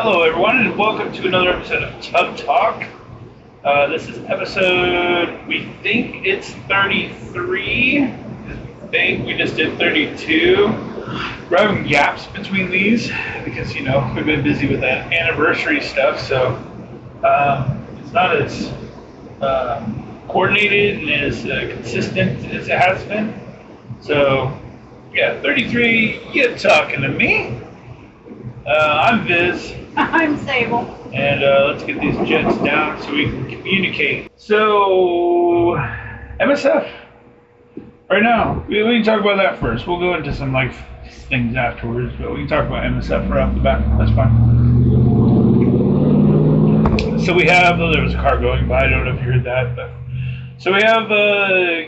Hello, everyone, and welcome to another episode of Tub Talk. This is episode, we think it's 33. I think we just did 32. We're having gaps between these because, you know, we've been busy with that anniversary stuff, so it's not as coordinated and as consistent as it has been. So, yeah, 33, you're talking to me. I'm Viz. I'm Sable. And let's get these jets down so we can communicate. So, MSF. Right now, we can talk about that first. We'll go into some like things afterwards, but we can talk about MSF right off the bat. That's fine. So we have, there was a car going by. I don't know if you heard that, but so we have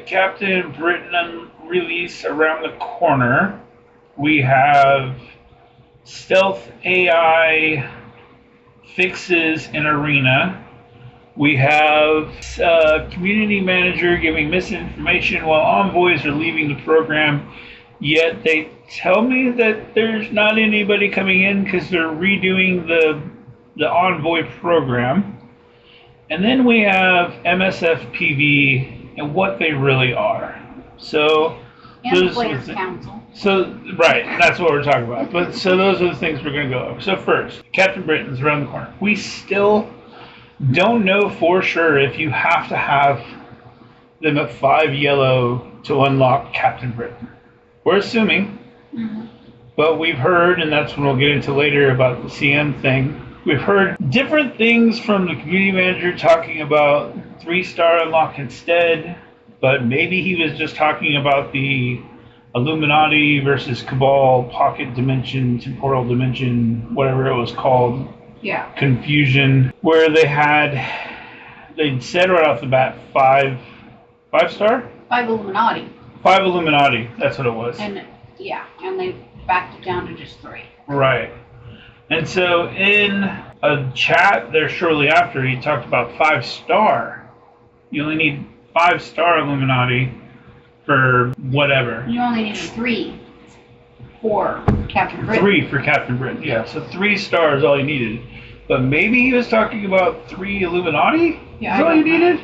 Captain Britain release around the corner. We have stealth AI fixes in Arena. We have community manager giving misinformation while envoys are leaving the program, yet they tell me that there's not anybody coming in because they're redoing the envoy program. And then we have MSF PV and what they really are. So and Players Council. So, right, that's what we're talking about. But so those are the things we're going to go over. So first, Captain Britain's around the corner. We still don't know for sure if you have to have them at 5 yellow to unlock Captain Britain. We're assuming, but we've heard, and that's what we'll get into later about the CM thing. We've heard different things from the community manager talking about 3-star unlock instead, but maybe he was just talking about the Illuminati versus Cabal, Pocket Dimension, Temporal Dimension, whatever it was called. Yeah. Confusion, where they'd said right off the bat 5-star? 5 Illuminati. 5 Illuminati, that's what it was. And yeah, and they backed it down to just 3. Right. And so in a chat there shortly after, he talked about 5-star. You only need 5-star Illuminati for whatever. You only need 3 for Captain Britain. 3 for Captain Britain, yeah. So 3 stars all you needed. But maybe he was talking about 3 Illuminati? Yeah, Is all you needed?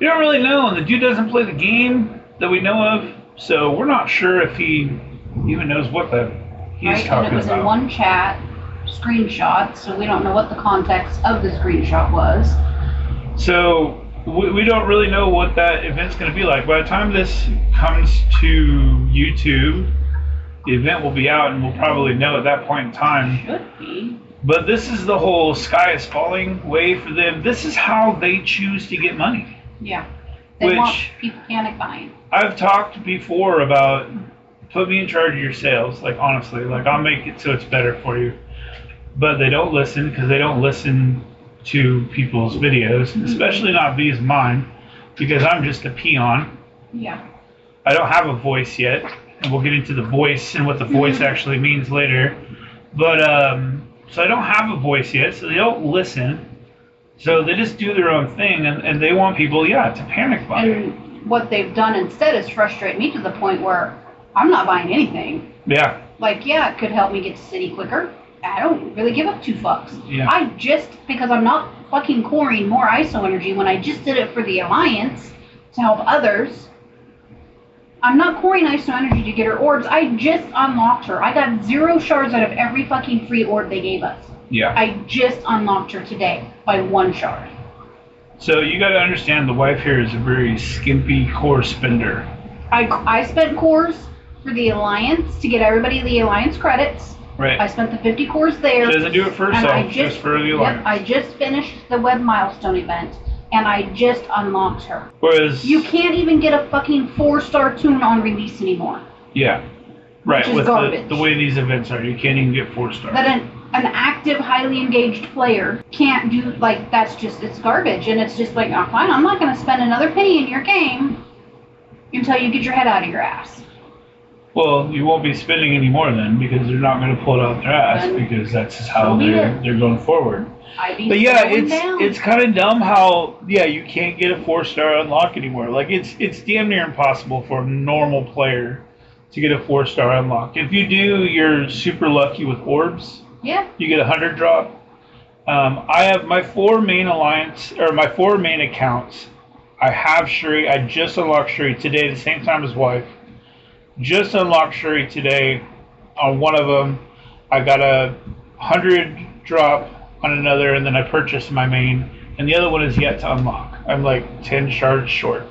We don't really know, and the dude doesn't play the game that we know of, so we're not sure if he even knows what he's talking about. And it was in one chat screenshot, so we don't know what the context of the screenshot was. So we don't really know what that event's going to be like. By the time this comes to YouTube, the event will be out, and we'll probably know at that point in time. Should be. But this is the whole sky is falling way for them. This is how they choose to get money. Yeah. They want people panic buying. I've talked before about put me in charge of your sales. Like, honestly, like I'll make it so it's better for you. But they don't listen because they don't listen to people's videos, especially not these mine, because I'm just a peon. Yeah. I don't have a voice yet, and we'll get into the voice and what the voice actually means later. But so I don't have a voice yet, so they don't listen. So they just do their own thing, and they want people, to panic buy. And what they've done instead is frustrate me to the point where I'm not buying anything. Yeah. Like, yeah, it could help me get to city quicker. I don't really give up 2 fucks. Yeah. Because I'm not fucking coring more ISO energy when I just did it for the Alliance to help others. I'm not coring ISO energy to get her orbs. I just unlocked her. I got 0 shards out of every fucking free orb they gave us. Yeah. I just unlocked her today by 1 shard. So you got to understand the wife here is a very skimpy core spender. I spent cores for the Alliance to get everybody the Alliance credits. Right. I spent the 50 cores there. She doesn't do it for herself, just for the Alliance. Yep, I just finished the web milestone event, and I just unlocked her. Whereas you can't even get a fucking 4-star tune on release anymore. Yeah. Right. Which is with garbage. the way these events are, you can't even get 4 stars. That an active, highly engaged player can't do, like, it's garbage. And it's just like, oh, fine, I'm not going to spend another penny in your game until you get your head out of your ass. Well, you won't be spending any more then, because they're not going to pull it out their ass, because that's just how they're going forward. But yeah, it's kind of dumb how you can't get a 4-star unlock anymore. Like it's damn near impossible for a normal player to get a 4-star unlock. If you do, you're super lucky with orbs. Yeah. You get a 100 drop. I have my 4 main my 4 main accounts. I have Shuri. I just unlocked Shuri today, the same time as wife. Just unlocked Shuri today on one of them. I got a 100 drop on another, and then I purchased my main, and the other one is yet to unlock. I'm like 10 shards short.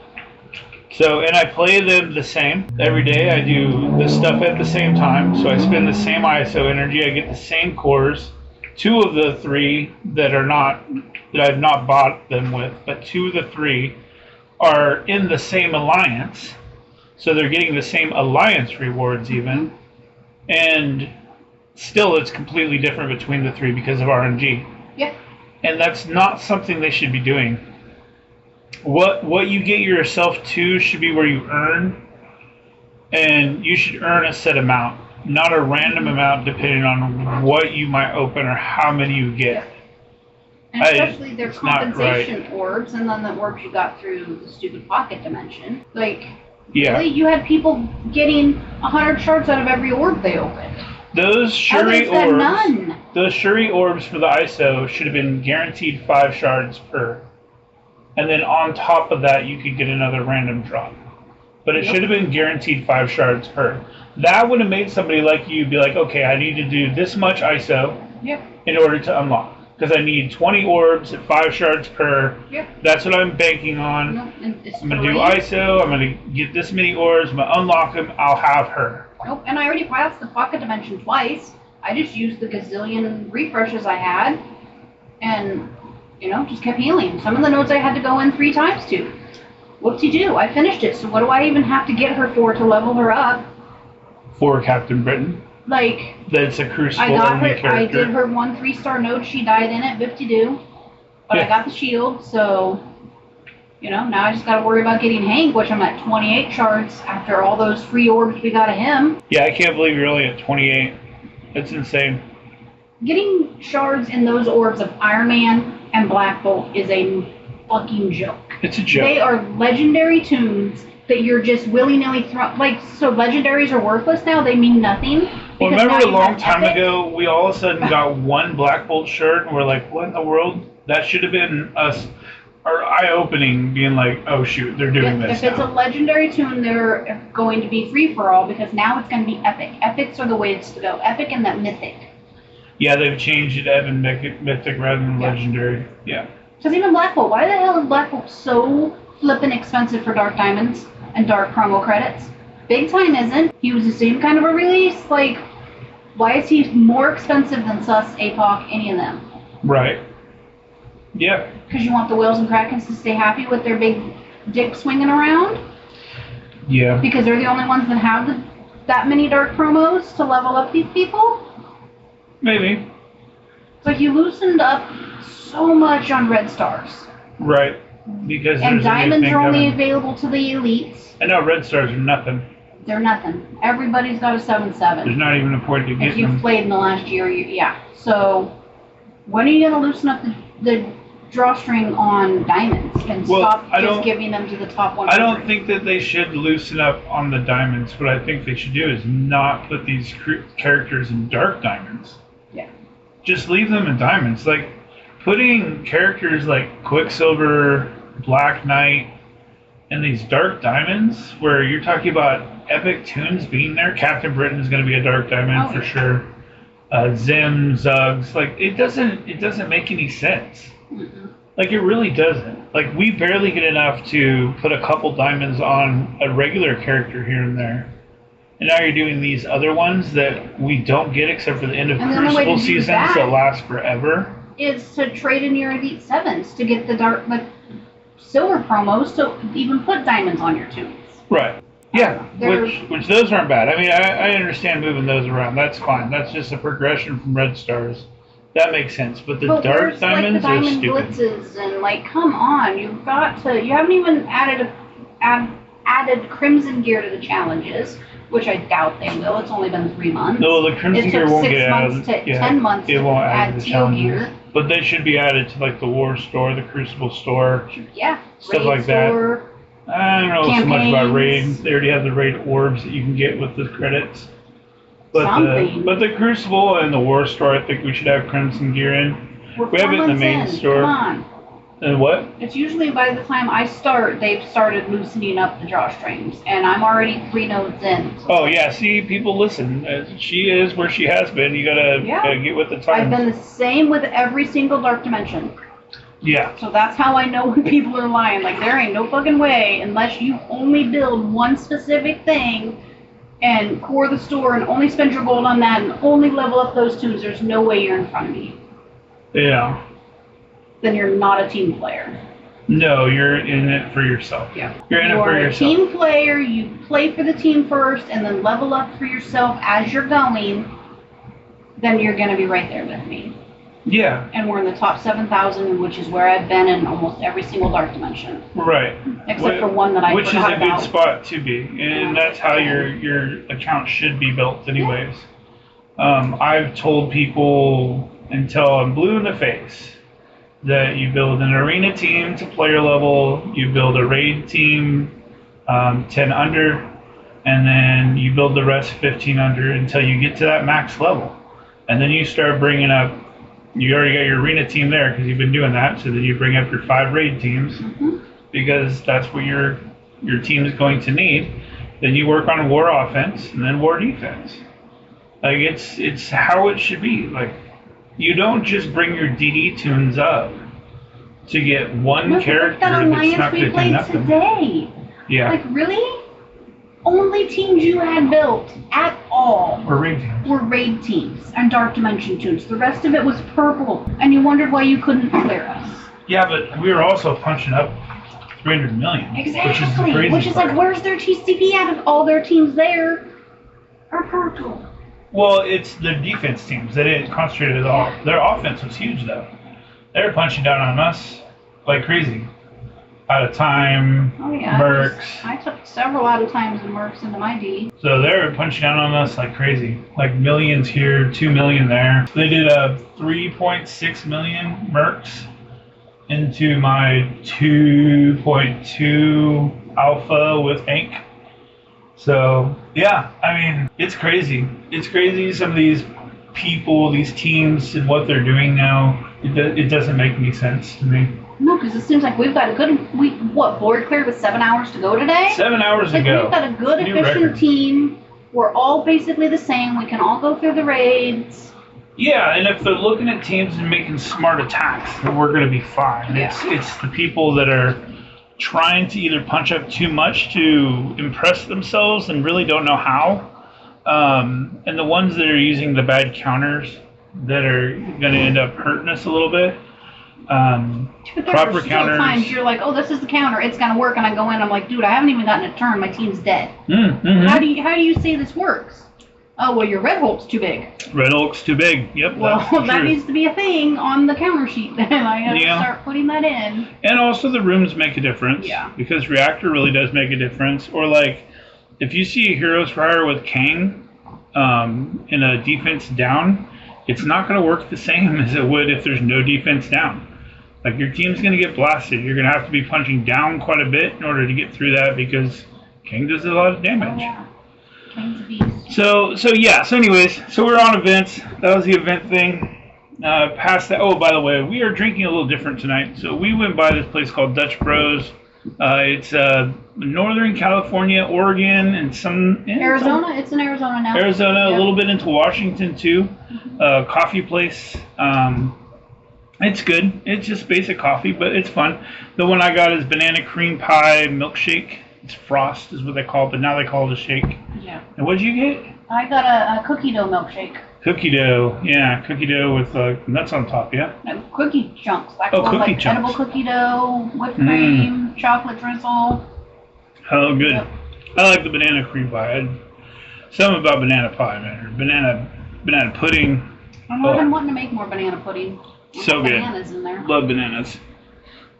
So, and I play them the same every day. I do the stuff at the same time, so I spend the same ISO energy. I get the same cores. 2 of the 3 that I've not bought them with, but 2 of the 3 are in the same alliance, so they're getting the same alliance rewards even, and still it's completely different between the 3 because of RNG. Yeah. And that's not something they should be doing. What you get yourself to should be where you earn, and you should earn a set amount, not a random amount depending on what you might open or how many you get. And especially their compensation orbs, and then the orbs you got through the stupid pocket dimension. Like, really, you had people getting 100 shards out of every orb they opened. Those Shuri orbs for the ISO should have been guaranteed 5 shards per. And then on top of that, you could get another random drop. But it should have been guaranteed 5 shards per. That would have made somebody like you be like, okay, I need to do this much ISO in order to unlock. Because I need 20 orbs at 5 shards per. That's what I'm banking on. I'm going to do ISO. I'm going to get this many orbs. I'm going to unlock them. I'll have her. Nope, and I already passed the pocket dimension twice. I just used the gazillion refreshes I had. And, you know, just kept healing. Some of the nodes I had to go in 3 times to. Whoopsie-doo, I finished it. So what do I even have to get her for to level her up? For Captain Britain. Like, that's a Crucible only character. I did her 1 3-star node. She died in it, Biffy-doo. But I got the shield, so, you know, now I just got to worry about getting Hank, which I'm at 28 shards after all those free orbs we got of him. Yeah, I can't believe you're only at 28. That's insane. Getting shards in those orbs of Iron Man and Black Bolt is a fucking joke. It's a joke. They are legendary tunes that you're just willy-nilly throwing. Like, so legendaries are worthless now? They mean nothing? Well, remember a long time ago, we all of a sudden got 1 Black Bolt shirt, and we're like, what in the world? That should have been us, our eye-opening, being like, oh shoot, they're doing this If it's a legendary tune, they're going to be free-for-all, because now it's going to be epic. Epics are the ways to go. Epic and that mythic. Yeah, they've changed it to mythic rather than legendary. Yeah. Because even Black Bolt, why the hell is Black Bolt so flippin' expensive for Dark Diamonds and Dark promo credits? Big Time isn't. He was the same kind of a release. Like, why is he more expensive than Sus, APOC, any of them? Right. Yeah. Because you want the Whales and Krakens to stay happy with their big dick swinging around? Yeah. Because they're the only ones that have that many dark promos to level up these people? Maybe. It's like you loosened up so much on Red Stars. Right. Because and diamonds are only available to the elites. I know Red Stars are nothing. They're nothing. Everybody's got a 7-7. There's not even a point to get them. If you've played in the last year, yeah. So, when are you going to loosen up the drawstring on diamonds and stop just giving them to the top 100? I don't think that they should loosen up on the diamonds. What I think they should do is not put these characters in dark diamonds. Yeah. Just leave them in diamonds. Like, putting characters like Quicksilver, Black Knight, and these dark diamonds, where you're talking about epic tunes being there. Captain Britain is going to be a dark diamond for sure. Zim, Zuggs, like it doesn't make any sense. Mm-mm. Like it really doesn't. Like we barely get enough to put a couple diamonds on a regular character here and there. And now you're doing these other ones that we don't get except for the end of Crucible seasons that last forever. Is to trade in your Elite 7s to get the silver promos to even put diamonds on your tunes. Right. Yeah, which those aren't bad. I mean, I understand moving those around. That's fine. That's just a progression from Red Stars. That makes sense. But the dark diamonds are stupid. Blitzes and like, come on, you've got to. You haven't even added Crimson gear to the challenges, which I doubt they will. It's only been 3 months. No, the Crimson gear won't get added. 10 months it won't add teal gear. But they should be added to like the War Store, the Crucible Store. Yeah. Stuff like that. I don't know so much about Raid. They already have the Raid orbs that you can get with the credits. But the Crucible and the War Store, I think we should have Crimson gear in. We're We have it in the 4 months main in. store. Come on. And what? It's usually by the time I start, they've started loosening up the drawstrings, and I'm already 3 nodes in. So Oh yeah, see, people listen. She is where she has been. You gotta get with the times. I've been the same with every single Dark Dimension. Yeah. So that's how I know when people are lying. Like, there ain't no fucking way, unless you only build one specific thing and core the store and only spend your gold on that and only level up those tunes, there's no way you're in front of me. Yeah. Then you're not a team player. No, you're in it for yourself. Yeah. You're in it for yourself. You're a team player, you play for the team first and then level up for yourself as you're going, then you're going to be right there with me. Yeah. And we're in the top 7,000, which is where I've been in almost every single Dark Dimension. Right. Except for one that I Which is forgot a good about. spot to be, and that's how your account should be built anyways. I've told people until I'm blue in the face that you build an arena team to player level, you build a raid team 10 under, and then you build the rest 15 under until you get to that max level. And then you start bringing up, you already got your arena team there because you've been doing that, so then you bring up your 5 raid teams because that's what your team is going to need. Then you work on war offense and then war defense. Like, it's how it should be. Like, you don't just bring your DD tunes up to get one character that that's not we going to do played nothing. today. Yeah. Like, really? Only teams you had built at all Or raid teams. were raid teams and Dark Dimension tunes. The rest of it was purple, and you wondered why you couldn't clear us. Yeah, but we were also punching up 300 million. Exactly. Which is the crazy Which is part. like, where's their TCP out of all their teams there are purple? Well, it's the defense teams. They didn't concentrate at all. Their offense was huge, though. They were punching down on us like crazy. Out of time, Oh yeah. Mercs. I took several out of times and Mercs into my D. So they were punching down on us like crazy. Like millions here, 2 million there. They did a 3.6 million Mercs into my 2.2 Alpha with Ink. So, yeah, I mean, it's crazy. It's crazy, some of these people, these teams, and what they're doing now. It doesn't make any sense to me. No, because it seems like we've got a good, board cleared with 7 hours to go today? 7 hours Like, ago. we've got a good, New efficient record. team. We're all basically the same. We can all go through the raids. Yeah, and if they're looking at teams and making smart attacks, then we're going to be fine. Yeah. It's the people that are trying to either punch up too much to impress themselves and really don't know how, and the ones that are using the bad counters that are going to end up hurting us a little bit. But there Proper are still counters. times you're like, oh, this is the counter. It's going to work. And I go in, I'm like, dude, I haven't even gotten a turn. My team's dead. Mm-hmm. How do you say this works? Oh, well, your red hole's too big. Red Oak's too big. Yep. Well, that's the that truth. needs to be a thing on the counter sheet. Then I have Yeah. to start putting that in. And also the rooms make a difference. Yeah. Because Reactor really does make a difference. Or like, if you see a Heroes Fire with Kang in a defense down, it's not going to work the same as it would if there's no defense down. Like, your team's going to get blasted. You're going to have to be punching down quite a bit in order to get through that because Kang does a lot of damage. Oh, yeah. King's a beast. So anyways, so we're on events. That was the event thing. Past that, oh, by the way, we are drinking a little different tonight. So we went by this place called Dutch Bros. It's Northern California, Oregon, and Arizona? It's in Arizona now. Arizona, Yep. a little bit into Washington too. Coffee place. It's good. It's just basic coffee, but it's fun. The one I got is banana cream pie milkshake. It's frost is what they call it, but now they call it a shake. Yeah. And what did you get? I got a cookie dough milkshake. Cookie dough. Yeah, cookie dough with nuts on top, yeah? No, cookie chunks. Like, Oh, cookie chunks. edible cookie dough, whipped cream, chocolate drizzle. Oh, good. Yep. I like the banana cream pie. Something about banana pie, man. Or banana pudding. I've been wanting to make more banana pudding. So good. Bananas in there. Love bananas.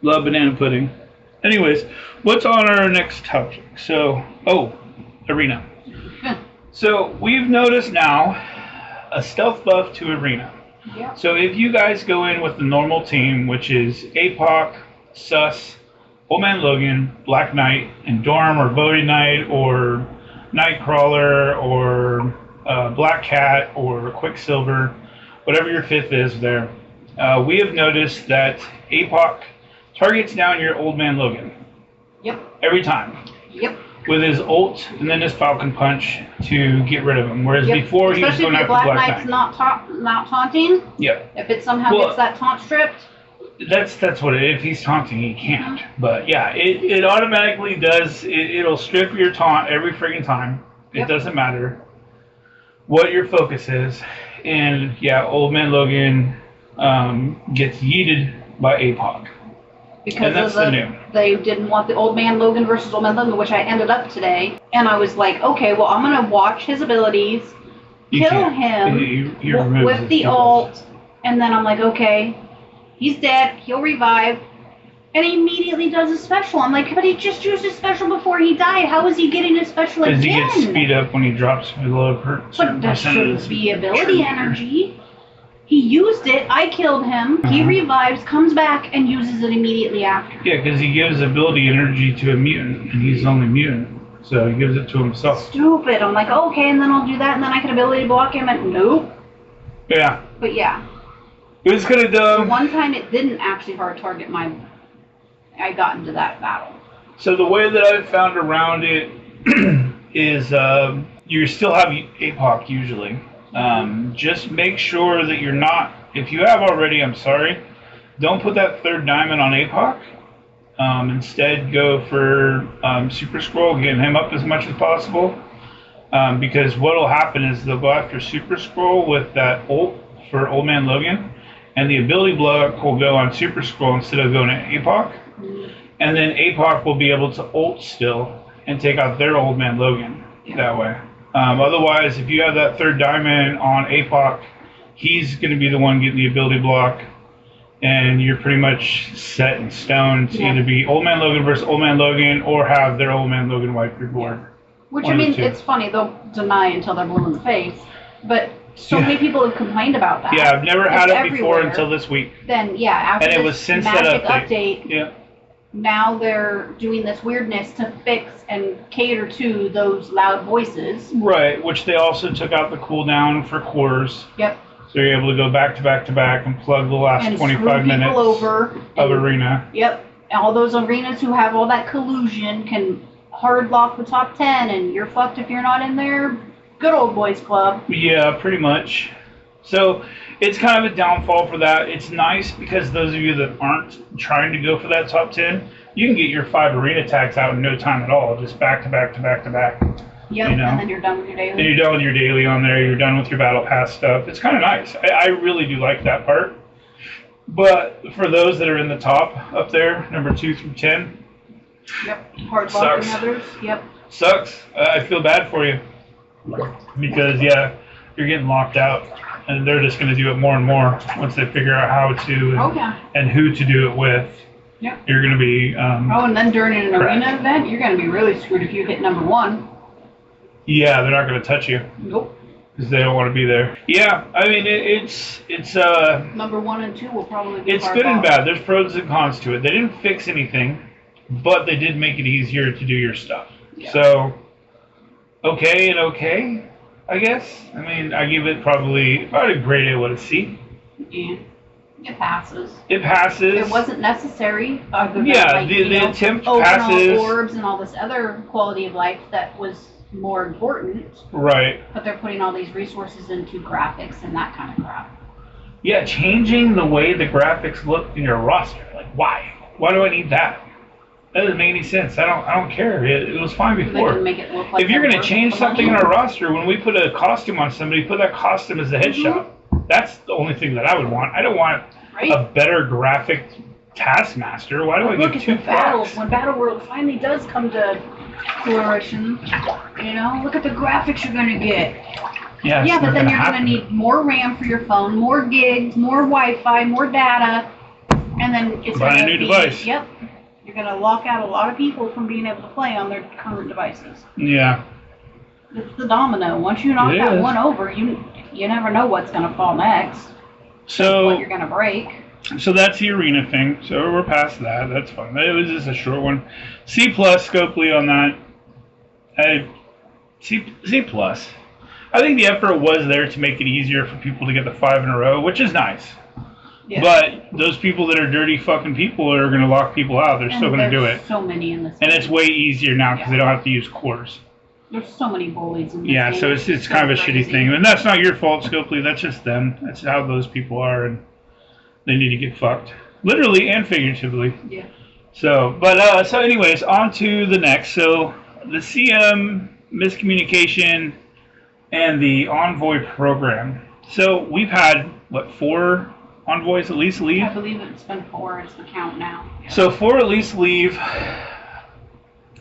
Love banana pudding. Anyways, what's on our next topic? So, arena. So, we've noticed now a stealth buff to arena. Yeah. So, if you guys go in with the normal team, which is APOC, Sus, Old Man Logan, Black Knight, and Dorm or Bodhi Knight or Nightcrawler or Black Cat or Quicksilver, whatever your fifth is there. we have noticed that APOC targets down your Old Man Logan. Yep. Every time. Yep. With his ult and then his Falcon Punch to get rid of him. Whereas before he was going after Black Black Knight's Knight. not taunting. Yep. If it somehow gets that taunt stripped. That's what it is. If he's taunting, he can't. But yeah, it automatically does. It'll strip your taunt every friggin' time. It doesn't matter what your focus is. And yeah, Old Man Logan gets yeeted by APOC. Because they didn't want the Old Man Logan versus Old Man Logan, which I ended up today. And I was like, okay, well, I'm going to watch his abilities, kill him with the ult, and then I'm like, okay, he's dead, he'll revive. And he immediately does a special. I'm like, but he just used his special before he died. How is he getting his special again? Because he gets speed up when he drops below a But that shouldn't be ability energy. He used it, I killed him, he revives, comes back, and uses it immediately after. Yeah, because he gives ability energy to a mutant, and he's only mutant. So he gives it to himself. Stupid. I'm like, okay, and then I'll do that, and then I can ability block him, and nope. Yeah. But yeah. It was kind of dumb. One time it didn't actually hard target I got into that battle. So the way that I've found around it is you still have APOC usually. Just make sure that you're not, if you have already, I'm sorry, don't put that third diamond on APOC. Instead, go for Super Scroll, get him up as much as possible. Because what will happen is they'll go after Super Scroll with that ult for Old Man Logan, and the ability block will go on Super Scroll instead of going to APOC. And then APOC will be able to ult still and take out their Old Man Logan that way. Otherwise, if you have that third diamond on APOC, he's going to be the one getting the ability block, and you're pretty much set in stone to either be Old Man Logan versus Old Man Logan or have their Old Man Logan wipe your board. Which, I mean, it's funny, they'll deny until they're blue in the face, but so many people have complained about that. Yeah, I've never had it before until this week. Then, yeah, after and it was since magic that update, now they're doing this weirdness to fix and cater to those loud voices. Right, which they also took out the cooldown for quarters. Yep. So you're able to go back to back to back and plug the last and 25 minutes of arena. Yep. All those arenas who have all that collusion can hard lock the top 10, and you're fucked if you're not in there. Good old boys club. Yeah, pretty much. So it's kind of a downfall for that. It's nice because those of you that aren't trying to go for that top 10, you can get your 5 arena attacks out in no time at all, just back to back to back to back. Yep, and then you're done with your daily. Then you're done with your daily on there. You're done with your battle pass stuff. It's kind of nice. I really do like that part. But for those that are in the top up there, number 2 through 10, yep, hard locking others. Yep, sucks. I feel bad for you because you're getting locked out, and they're just going to do it more and more once they figure out how to and who to do it with. Yep. You're going to be. And then during an arena event, you're going to be really screwed if you hit number 1. Yeah, they're not going to touch you. Nope. Because they don't want to be there. Yeah, I mean it's number 1 and 2 will probably be. It's good and bad. There's pros and cons to it. They didn't fix anything, but they did make it easier to do your stuff. Yeah. So, okay, I guess. I mean, I give it probably a grade A with a C. Yeah. It passes. It passes. It wasn't necessary. The attempt passes. All orbs and all this other quality of life that was more important. Right. But they're putting all these resources into graphics and that kind of crap. Yeah, changing the way the graphics look in your roster. Like, why? Why do I need that? That doesn't make any sense. I don't care. It was fine before. Make it look like if you're going to change something in our roster, when we put a costume on somebody, put that costume as the headshot. That's the only thing that I would want. I don't want a better graphic Taskmaster. Why do I get 2 battles? When Battle World finally does come to fruition, look at the graphics you're going to get. Yeah, but then you're going to need more RAM for your phone, more gigs, more Wi-Fi, more data, and then it's going to be... Buy a new device. Yep. You're going to lock out a lot of people from being able to play on their current devices. Yeah. It's the domino. Once you knock that one over, you never know what's going to fall next. So what you're going to break. So that's the arena thing. So we're past that. That's fine. It was just a short one. C plus Scopely on that. C plus. I think the effort was there to make it easier for people to get the 5 in a row, which is nice. Yeah. But those people that are dirty fucking people are going to lock people out. They're still going to do it. So many in this. And it's way easier now because they don't have to use cores. There's so many bullies in this. Yeah, so it's kind of a shitty thing, and that's not your fault, Scopely. That's just them. That's how those people are, and they need to get fucked, literally and figuratively. Yeah. So, but so anyways, on to the next. So the CM miscommunication and the envoy program. So we've had what, 4 envoys at least leave? I believe it's been 4. It's the count now. So 4 at least leave.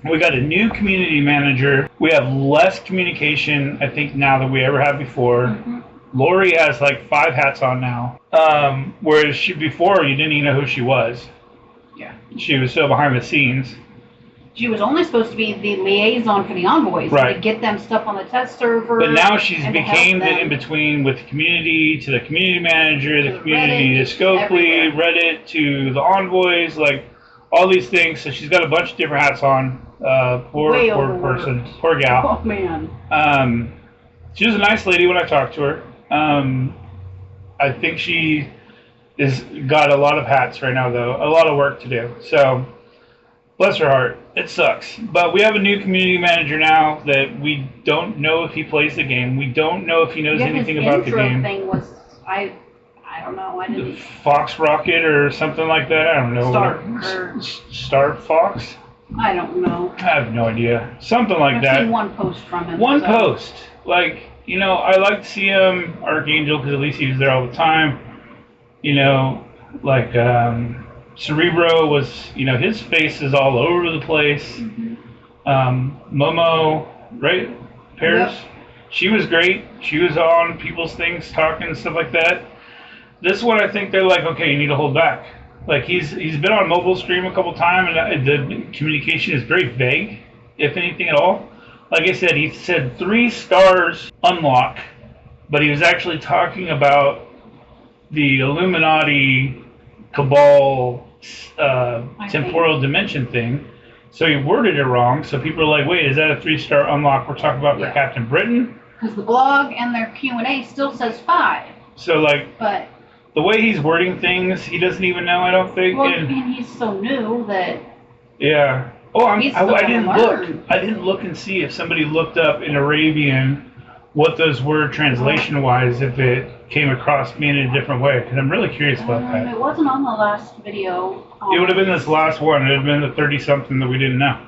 We got a new community manager. We have less communication, I think, now than we ever had before. Mm-hmm. Lori has like 5 hats on now. Whereas before, you didn't even know who she was. Yeah. She was so behind the scenes. She was only supposed to be the liaison for the envoys. Right. To get them stuff on the test server. But now she's became the in-between with the community, to the community manager, the community, Reddit, to Scopely, Reddit, to the envoys, like all these things. So she's got a bunch of different hats on. Poor person. Poor gal. Oh, man. She was a nice lady when I talked to her. I think she is got a lot of hats right now, though. A lot of work to do. So, bless her heart. It sucks. But we have a new community manager now that we don't know if he plays the game. We don't know if he knows anything about the game. Thing was, I don't know. I didn't. Fox Rocket or something like that. I don't know. Star Fox? I don't know. I have no idea. Something like that. I've seen one post from him. One post. Like, you know, I like to see him, Archangel, because at least he was there all the time. You know, like, Cerebro was, you know, his face is all over the place. Mm-hmm. Momo, right? Paris? Yep. She was great. She was on people's things, talking and stuff like that. This one, I think they're like, okay, you need to hold back. Like, he's been on mobile stream a couple times, and the communication is very vague, if anything at all. Like I said, he said 3 stars unlock, but he was actually talking about the Illuminati Cabal temporal dimension thing. So he worded it wrong. So people are like, wait, is that a 3-star unlock we're talking about for Captain Britain? Because the blog and their Q&A still says 5. So, like... But... the way he's wording things, he doesn't even know, I don't think. Well, and he's so new that... Yeah. Oh, I didn't look. I didn't look and see if somebody looked up in Arabian what those were translation-wise, if it came across me in a different way, because I'm really curious about that. It wasn't on the last video. It would have been this last one. It would have been the 30-something that we didn't know.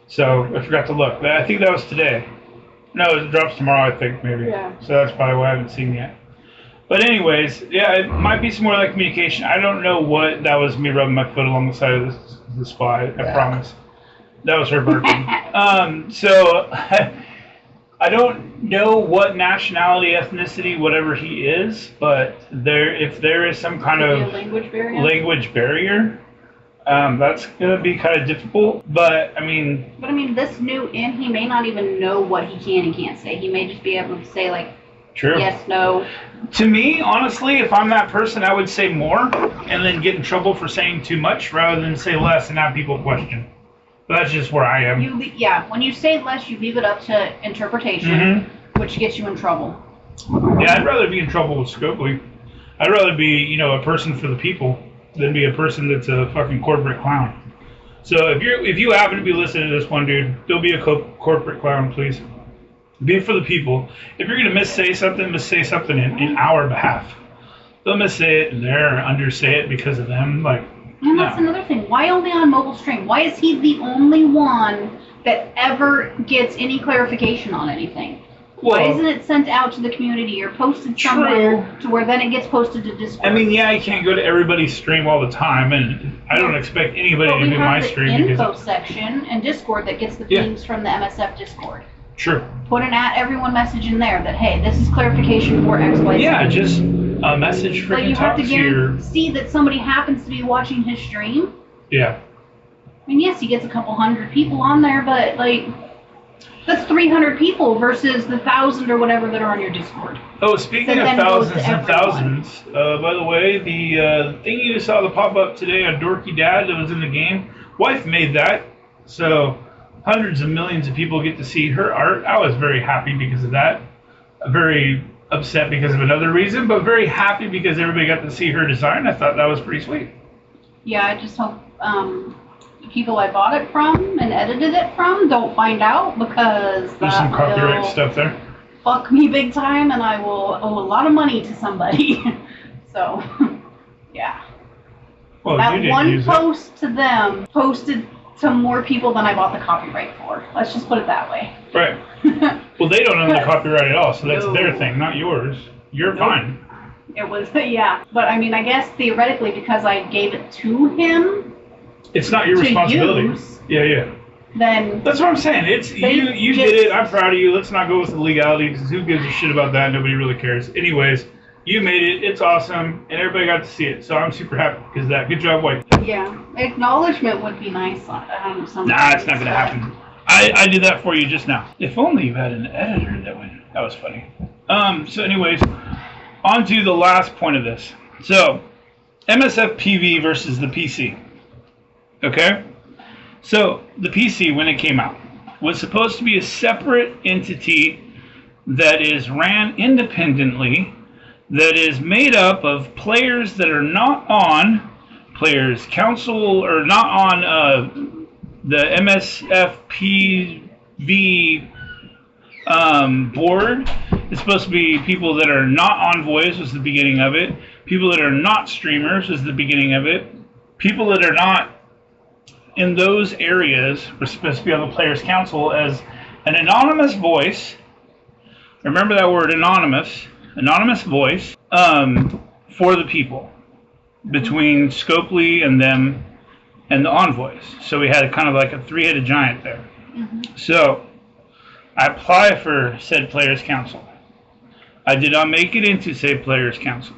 So I forgot to look. I think that was today. No, it drops tomorrow, I think, maybe. Yeah. So that's probably what I haven't seen yet. But anyways, yeah, it might be some more like communication. I don't know what that was, me rubbing my foot along the side of the spot. I promise. That was her burping. So I don't know what nationality, ethnicity, whatever he is, but if there is some kind of language barrier, that's going to be kind of difficult. But I mean, this new in, he may not even know what he can and can't say. He may just be able to say like, true. Yes, no. To me, honestly, if I'm that person, I would say more and then get in trouble for saying too much rather than say less and have people question. But that's just where I am. When you say less, you leave it up to interpretation, which gets you in trouble. Yeah, I'd rather be in trouble with Scopely. I'd rather be, a person for the people than be a person that's a fucking corporate clown. So if you happen to be listening to this one, dude, don't be a corporate clown, please. Be for the people. If you're going to missay something in our behalf. Don't missay it in there or undersay it because of them. And that's another thing. Why only on mobile stream? Why is he the only one that ever gets any clarification on anything? Well, why isn't it sent out to the community or posted somewhere to where then it gets posted to Discord? I mean, yeah, you can't go to everybody's stream all the time, and I don't expect anybody to do my stream. We have the info section and Discord that gets the pings from the MSF Discord. Sure. Put an @everyone message in there that, hey, this is clarification for X, Y, Z. Yeah, just a message for you have to see that somebody happens to be watching his stream. Yeah. I mean, yes, he gets a couple hundred people on there, but, that's 300 people versus the 1,000 or whatever that are on your Discord. Oh, speaking of thousands and thousands, by the way, the thing you saw the pop-up today on Dorky Dad that was in the game, wife made that, so... hundreds of millions of people get to see her art. I was very happy because of that. Very upset because of another reason, but very happy because everybody got to see her design. I thought that was pretty sweet. Yeah, I just hope the people I bought it from and edited it from don't find out, because There's some copyright stuff there. Fuck me big time, and I will owe a lot of money to somebody. So, yeah. Well, that one post to them posted to more people than I bought the copyright for. Let's just put it that way. Right. Well, they don't own the copyright at all, so that's their thing, not yours. You're fine. It was, yeah. But I mean, I guess theoretically, because I gave it to him, it's not your responsibility. Yeah. Then that's what I'm saying. It's you did it. I'm proud of you. Let's not go with the legality, because who gives a shit about that? Nobody really cares. Anyways, you made it. It's awesome, and everybody got to see it. So I'm super happy because of that. Good job, White. Yeah, acknowledgement would be nice. Nah, it's not gonna happen. I did that for you just now. If only you had an editor that would. That was funny. So anyways, on to the last point of this. So, MSFPV versus the PC. Okay? So, the PC, when it came out, was supposed to be a separate entity that is ran independently, that is made up of players that are not on Players Council, or not on the MSFPV board. It's supposed to be people that are not envoys, was the beginning of it. People that are not streamers was the beginning of it. People that are not in those areas were supposed to be on the Players Council as an anonymous voice. Remember that word, anonymous. Anonymous voice for the people between Scopely and them and the envoys. So we had kind of like a three-headed giant there. Mm-hmm. So I apply for said Players Council. I did not make it into said Players Council.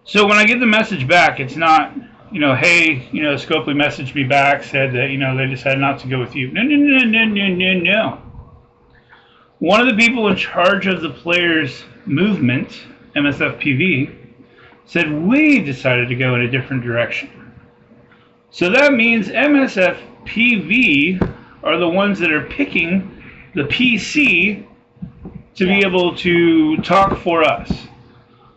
So when I get the message back, it's not, hey, Scopely messaged me back, said that, they decided not to go with you. No. One of the people in charge of the players movement, MSFPV, said we decided to go in a different direction. So that means MSFPV are the ones that are picking the PC to be able to talk for us.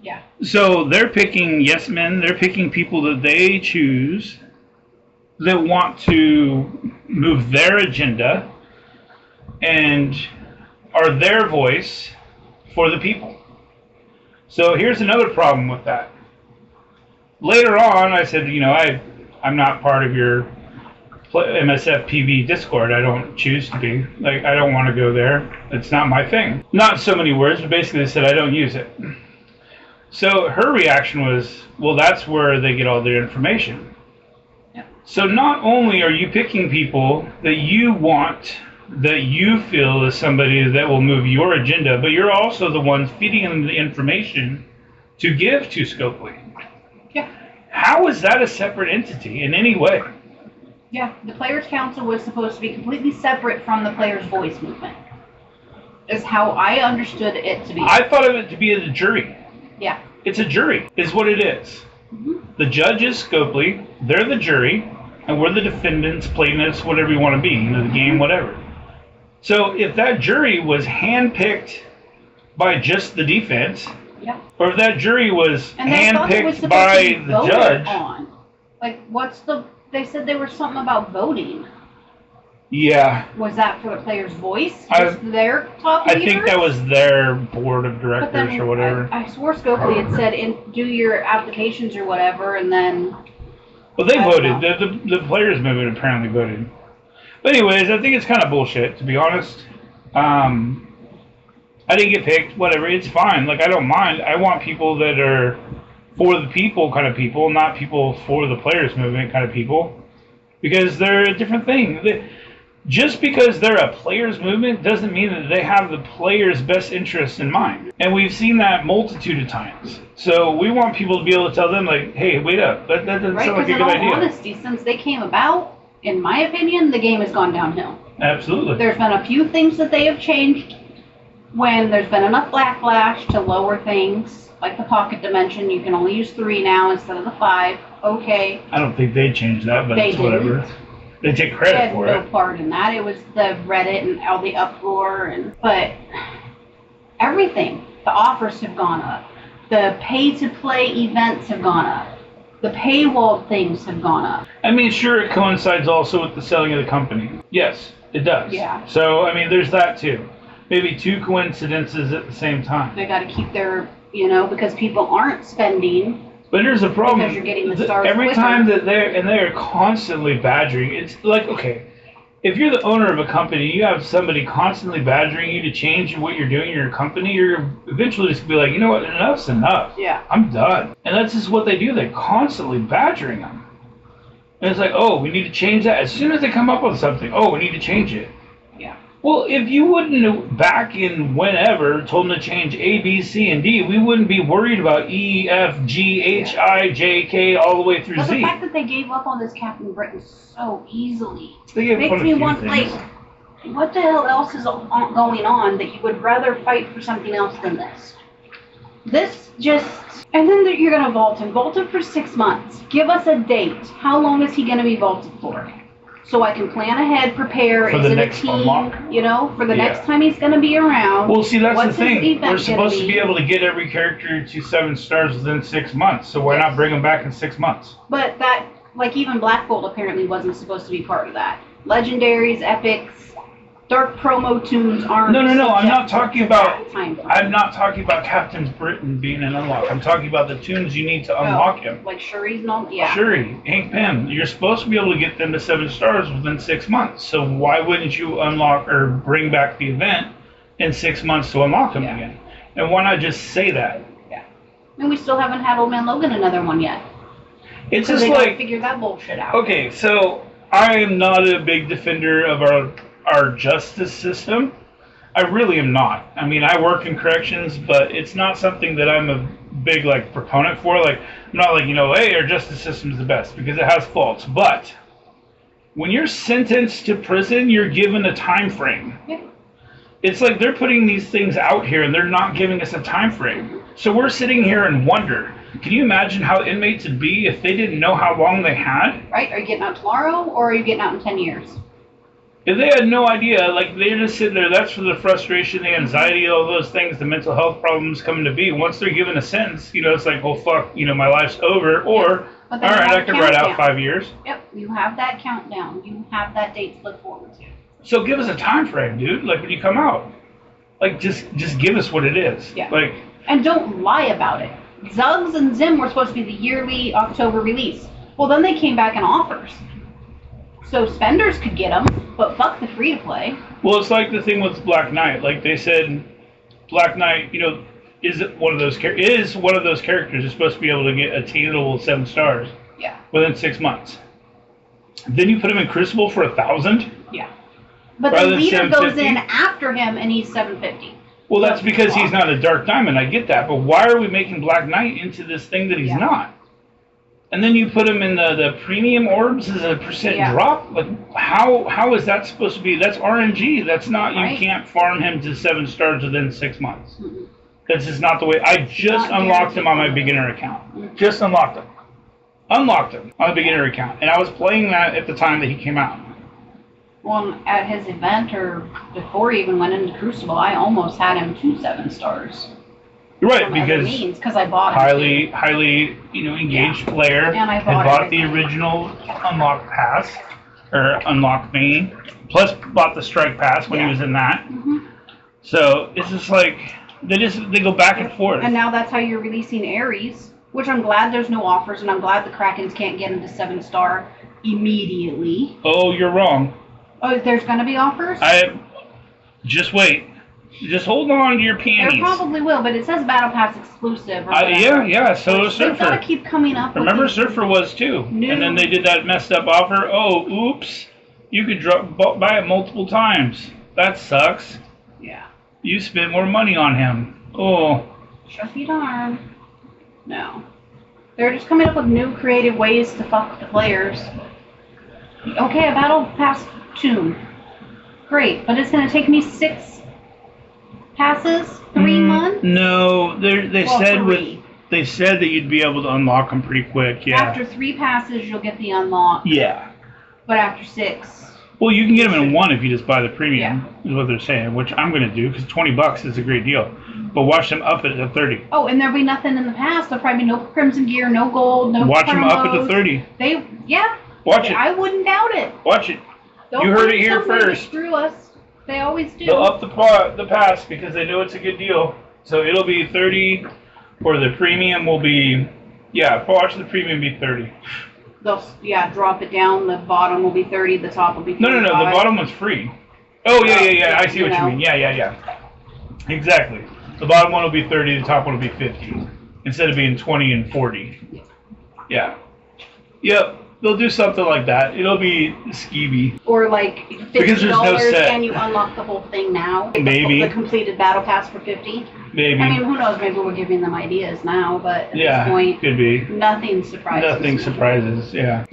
Yeah. So they're picking yes men, they're picking people that they choose that want to move their agenda and are their voice for the people. So here's another problem with that. Later on, I said, I'm not part of your MSFPV Discord. I don't choose to be. I don't want to go there. It's not my thing. Not so many words, but basically they said I don't use it. So her reaction was, well, that's where they get all their information. Yep. So not only are you picking people that you want, that you feel is somebody that will move your agenda, but you're also the ones feeding them the information to give to Scopely. Yeah. How is that a separate entity in any way? Yeah, the Players Council was supposed to be completely separate from the Players Voice movement. Is how I understood it to be. I thought of it to be a jury. Yeah. It's a jury, is what it is. Mm-hmm. The judge is Scopely, they're the jury, and we're the defendants, plaintiffs, whatever you want to be, the game, whatever. So if that jury was handpicked by just the defense, or if that jury was handpicked by the judge. They said there was something about voting. Yeah. Was that for the Players' Voice? Their top leaders? I think that was their board of directors or whatever. I swore Scopely had said, do your applications or whatever, and then... Well, they voted. The Players movement apparently voted. But anyways, I think it's kind of bullshit, to be honest. I didn't get picked, whatever, it's fine. I don't mind. I want people that are for the people kind of people, not people for the Players movement kind of people. Because they're a different thing. Just because they're a players movement doesn't mean that they have the players' best interests in mind. And we've seen that multitude of times. So we want people to be able to tell them, hey, wait up. That doesn't sound like a good idea. In all honesty, since they came about, in my opinion, the game has gone downhill. Absolutely. There's been a few things that they have changed when there's been enough backlash to lower things. Like the pocket dimension, you can only use 3 now instead of the 5. Okay. I don't think they changed that, but it's whatever. They take credit for it. They had no part in that. It was the Reddit and all the uproar, but everything. The offers have gone up. The pay-to-play events have gone up. The paywall things have gone up. I mean, sure, it coincides also with the selling of the company. Yes, it does. Yeah. So, I mean, there's that too. Maybe two coincidences at the same time. They got to keep their, because people aren't spending. But here's the problem. Because you're getting the stars every quicker. time that they're constantly badgering, it's like, okay, if you're the owner of a company, you have somebody constantly badgering you to change what you're doing in your company, you're eventually just gonna be like, you know what, enough's enough. Yeah. I'm done. And that's just what they do. They're constantly badgering them. And it's like, oh, we need to change that. As soon as they come up with something, oh, we need to change it. Yeah. Well, if you wouldn't have, back in whenever, told them to change A, B, C, and D, we wouldn't be worried about E, F, G, H, I, J, K, all the way through But Z. the fact that they gave up on this Captain Britain so easily They gave up makes on a me few want, things. like, what the hell else is going on that you would rather fight for something else than this? This just... And then you're going to vault him. Vault him for 6 months. Give us a date. How long is he going to be vaulted for? So I can plan ahead, prepare. For Is the it next a team? unlock? For the next time he's going to be around. Well, see, that's What's the his thing. event We're supposed gonna to be be? able to get every character to 7 stars within 6 months. So why not bring them back in 6 months? But that, like, even Black Bolt apparently wasn't supposed to be part of that. Legendaries, epics, dark promo tunes aren't. No. I'm not subject talking to about. that time frame. I'm not talking about Captain Britain being an unlock. I'm talking about the tunes you need to unlock him. Like Shuri's and all. Yeah. Shuri, Hank Pym, you're supposed to be able to get them to 7 stars within 6 months. So why wouldn't you unlock or bring back the event in 6 months to unlock them again? And why not just say that? Yeah. And we still haven't had Old Man Logan another one yet. It's So just they gotta like, figure that bullshit out. okay, so I am not a big defender of our justice system. I really am not. I mean, I work in corrections, but it's not something that I'm a big proponent for. Like, I'm not like, hey, our justice system is the best, because it has faults. But when you're sentenced to prison, you're given a time frame. Yeah. It's like they're putting these things out here and they're not giving us a time frame. So we're sitting here and wonder, can you imagine how inmates would be if they didn't know how long they had? Right? Are you getting out tomorrow, or are you getting out in 10 years? If they had no idea, they're just sitting there, that's for the frustration, the anxiety, all those things, the mental health problems coming to be. Once they're given a sentence, it's like, well, fuck, my life's over. Or, all right, I can write out 5 years. Yep, you have that countdown. You have that date to look forward to. So give us a time frame, dude. When you come out, just give us what it is. Yeah. And don't lie about it. Zuggs and Zim were supposed to be the yearly October release. Well, then they came back in offers. So spenders could get them, but fuck the free-to-play. Well, it's like the thing with Black Knight. Like they said, Black Knight, is one of those characters who's supposed to be able to get attainable 7 stars. Yeah. Within 6 months. Then you put him in Crucible for 1,000. Yeah. But the leader goes in after him, and he's 750. Well, that's because he's not a Dark Diamond. I get that, but why are we making Black Knight into this thing that he's not? And then you put him in the premium orbs as a percent drop. How is that supposed to be? That's RNG. That's not. Right. You can't farm him to 7 stars within 6 months. Mm-hmm. That's just not the way. I just unlocked him on my beginner account. Mm-hmm. Just unlocked him. Unlocked him on a beginner account, and I was playing that at the time that he came out. Well, at his event or before he even went into Crucible, I almost had him to 7 stars. You're right, because I bought him highly engaged player and I had bought the original unlock pass or unlock main, plus bought the strike pass when he was in that. Mm-hmm. So it's just like they go back and forth. And now that's how you're releasing Ares, which I'm glad there's no offers, and I'm glad the Krakens can't get him to 7 star immediately. Oh, you're wrong. Oh, there's going to be offers? Just wait. Just hold on to your panties. There probably will, but it says Battle Pass exclusive. Or yeah, so is Surfer. They've got to keep coming up. Remember, Surfer was too. And then they did that messed up offer. Oh, oops. You could buy it multiple times. That sucks. Yeah. You spent more money on him. Oh. Shuffy darn. No. They're just coming up with new creative ways to fuck the players. Okay, a Battle Pass tune. Great, but it's going to take me 6 passes, 3 months? No, they said that you'd be able to unlock them pretty quick. Yeah. After 3 passes, you'll get the unlock. Yeah. But after 6, Well, you can get them in one if you just buy the premium, is what they're saying, which I'm going to do because $20 is a great deal. But watch them up it at 30. Oh, and there'll be nothing in the past. There'll probably be no Crimson Gear, no gold, no Watch them up promos. at the 30. Watch it. I wouldn't doubt it. Watch it. You heard it here first. Screw us. They always do. They'll up the pass because they know it's a good deal. So it'll be 30, or the premium will be, watch the premium be 30. They'll drop it down. The bottom will be 30. The top will be 35. No. The bottom one's free. Oh yeah. I see what you mean. Yeah. Exactly. The bottom one will be 30. The top one will be 50 instead of being 20 and 40. Yeah. Yep. They'll do something like that. It'll be skeevy. Or like $50 because there's no set. And you unlock the whole thing now. Maybe. The completed battle pass for 50. Maybe. I mean, who knows? Maybe we're giving them ideas now, but at this point, could be. Nothing surprises. Nothing surprises. Yeah.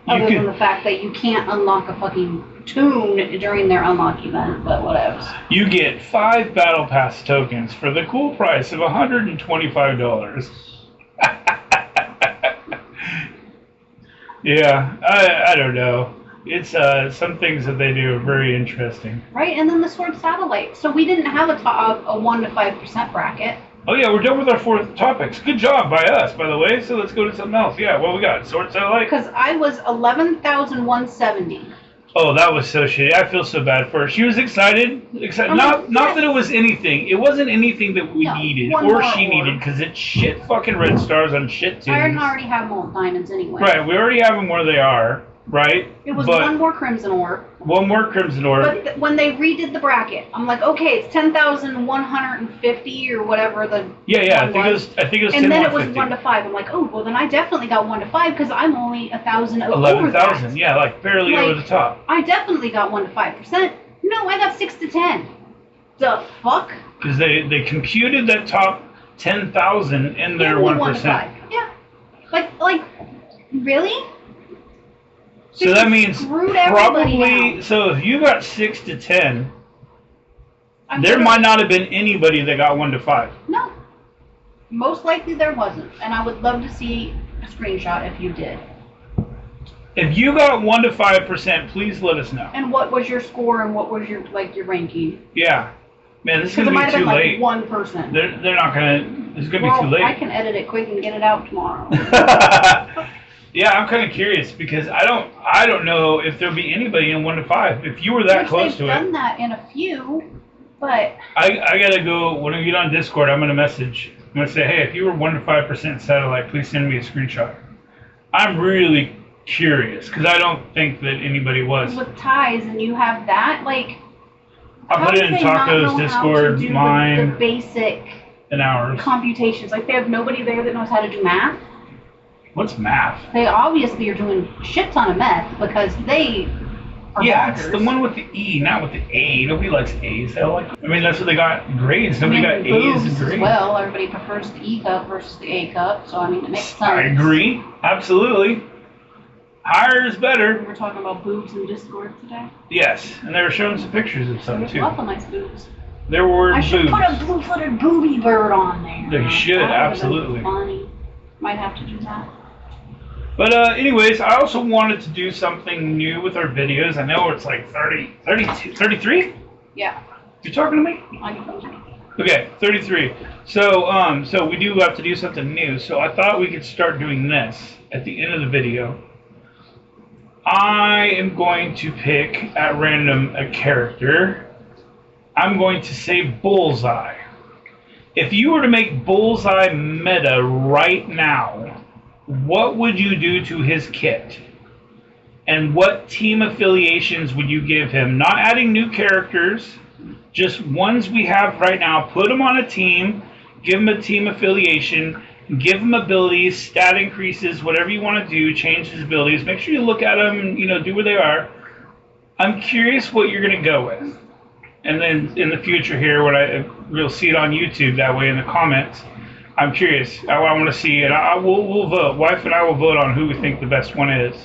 Other than the fact that you can't unlock a fucking tune during their unlock event, but whatever. You get 5 battle pass tokens for the cool price of $125. Yeah, I don't know. It's some things that they do are very interesting. Right, and then the Sword Satellite. So we didn't have a 1 to 5% bracket. Oh yeah, we're done with our 4 topics. Good job by us, by the way. So let's go to something else. Yeah, what we got? Sword Satellite? Because I was 11,170. Oh, that was so shitty. I feel so bad for her. She was excited. Not that it was anything. It wasn't anything that we needed or she needed because it's shit fucking red stars on shit tunes. I already have them all diamonds anyway. Right, we already have them where they are, right? It was one more Crimson Orb. One more Crimson Orb. But when they redid the bracket, I'm like, okay, it's 10,150 or whatever the I think it was 10,150. And then it was 1 to 5. I'm like, oh, well then I definitely got 1 to 5 because I'm only 1,000 over 11,000, yeah, like barely over the top. I definitely got 1 to 5%. No, I got 6 to 10. The fuck? Because they computed that top 10,000 in their 1%. 1 to 5. Yeah. Like, really? So that means probably, so if you got 6 to 10, there might not have been anybody that got 1 to 5. No. Most likely there wasn't. And I would love to see a screenshot if you did. If you got 1 to 5%, please let us know. And what was your score and what was your ranking? Yeah. Man, this is going to be too late. Like 1%. They're not going to, it's going to be too late. I can edit it quick and get it out tomorrow. Yeah, I'm kind of curious because I don't know if there'll be anybody in 1 to 5. If you were that close to it. They've done that in a few, but I gotta go. When I get on Discord, I'm gonna message. I'm gonna say, hey, if you were 1 to 5% satellite, please send me a screenshot. I'm really curious because I don't think that anybody was. With ties, and you have that, like. I'll put it in Taco's Discord, mine, the basic and ours computations. Like they have nobody there that knows how to do math. What's math? They obviously are doing a shit ton of math because they are bonkers. It's the one with the E, not with the A. Nobody likes A's. I mean, that's what they got grades. Nobody got A's and grades. Well, everybody prefers the E cup versus the A cup, so I mean, it makes sense. I agree. Absolutely. Higher is better. We were talking about boobs in Discord today. Yes, and they were showing some pictures of some, too. Lots of nice boobs. There were boobs. I should put a blue-footed booby bird on there. They should, absolutely. Funny. Might have to do that. But anyways, I also wanted to do something new with our videos. I know it's like 32, 33? Yeah. You talking to me? Okay, 33. So we do have to do something new. So I thought we could start doing this at the end of the video. I am going to pick at random a character. I'm going to say Bullseye. If you were to make Bullseye meta right now, what would you do to his kit? And what team affiliations would you give him? Not adding new characters, just ones we have right now. Put him on a team, give him a team affiliation, give him abilities, stat increases, whatever you want to do, change his abilities. Make sure you look at them, do where they are. I'm curious what you're going to go with. And then in the future here, when we'll see it on YouTube that way in the comments, I'm curious. I want to see it. We'll vote. Wife and I will vote on who we think the best one is.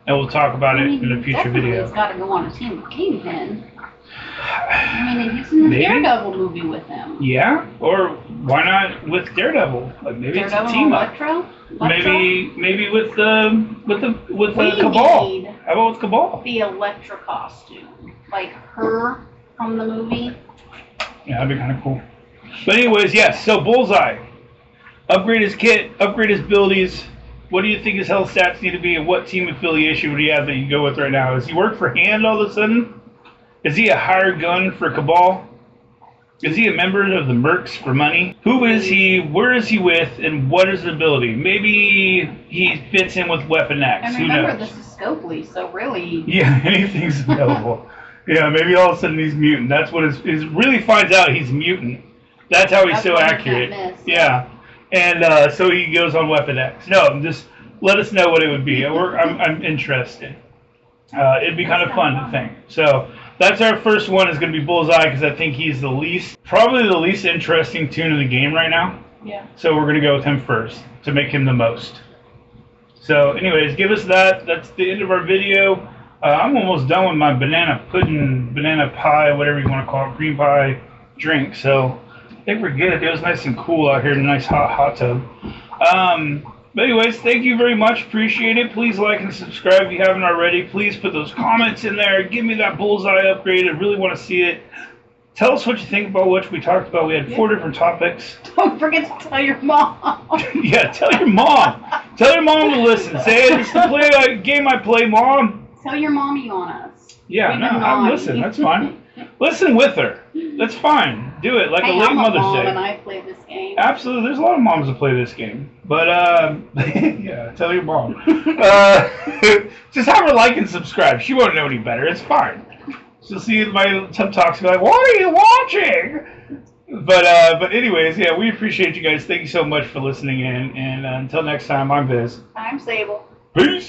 And we'll talk about it in a future video. It's got to go on a team with Kingpin. I mean, he's in the Maybe. Daredevil movie with him. Yeah, or why not with Daredevil? Like maybe Daredevil it's a team up. Electro? Maybe with the We Cabal. need How about with Cabal? the Electra costume, like her from the movie. Yeah, that'd be kind of cool. But anyways, yes. So Bullseye, upgrade his kit, upgrade his abilities. What do you think his health stats need to be, and what team affiliation would he have that you go with right now? Does he work for Hand all of a sudden? Is he a hired gun for Cabal? Is he a member of the Mercs for money? Who is he? Where is he with? And what is his ability? Maybe he fits in with Weapon X. And Who remember, knows? this is Scopely, so really. Yeah, anything's available. Yeah, maybe all of a sudden he's mutant. That's what is really finds out he's mutant. That's how he's That's so what he accurate. can't miss. Yeah, and so he goes on Weapon X. No, just let us know what it would be. I'm interested. It'd be kind of fun to think. So that's our first one is going to be Bullseye because I think he's probably the least interesting tune in the game right now. Yeah. So we're going to go with him first to make him the most. So anyways, give us that. That's the end of our video. I'm almost done with my banana pudding, banana pie, whatever you want to call it, green pie drink. So I think we're good. It was nice and cool out here in a nice hot tub. But anyways, thank you very much. Appreciate it. Please like and subscribe if you haven't already. Please put those comments in there. Give me that Bullseye upgrade. I really want to see it. Tell us what you think about what we talked about. We had 4 different topics. Don't forget to tell your mom. Yeah, tell your mom. Tell your mom to listen. Say it's the game I play, Mom. Tell your mom you want us. Yeah, We've no, been I'm naughty. listening. That's fine. Listen with her. That's fine. Do it like Hey, a late I'm a Mother's mom Day. and I play this game. Absolutely. There's a lot of moms that play this game. But, yeah, tell your mom. Just have her like and subscribe. She won't know any better. It's fine. She'll see my TikToks and be like, what are you watching? But anyways, yeah, we appreciate you guys. Thank you so much for listening in. And until next time, I'm Viz. I'm Sable. Peace.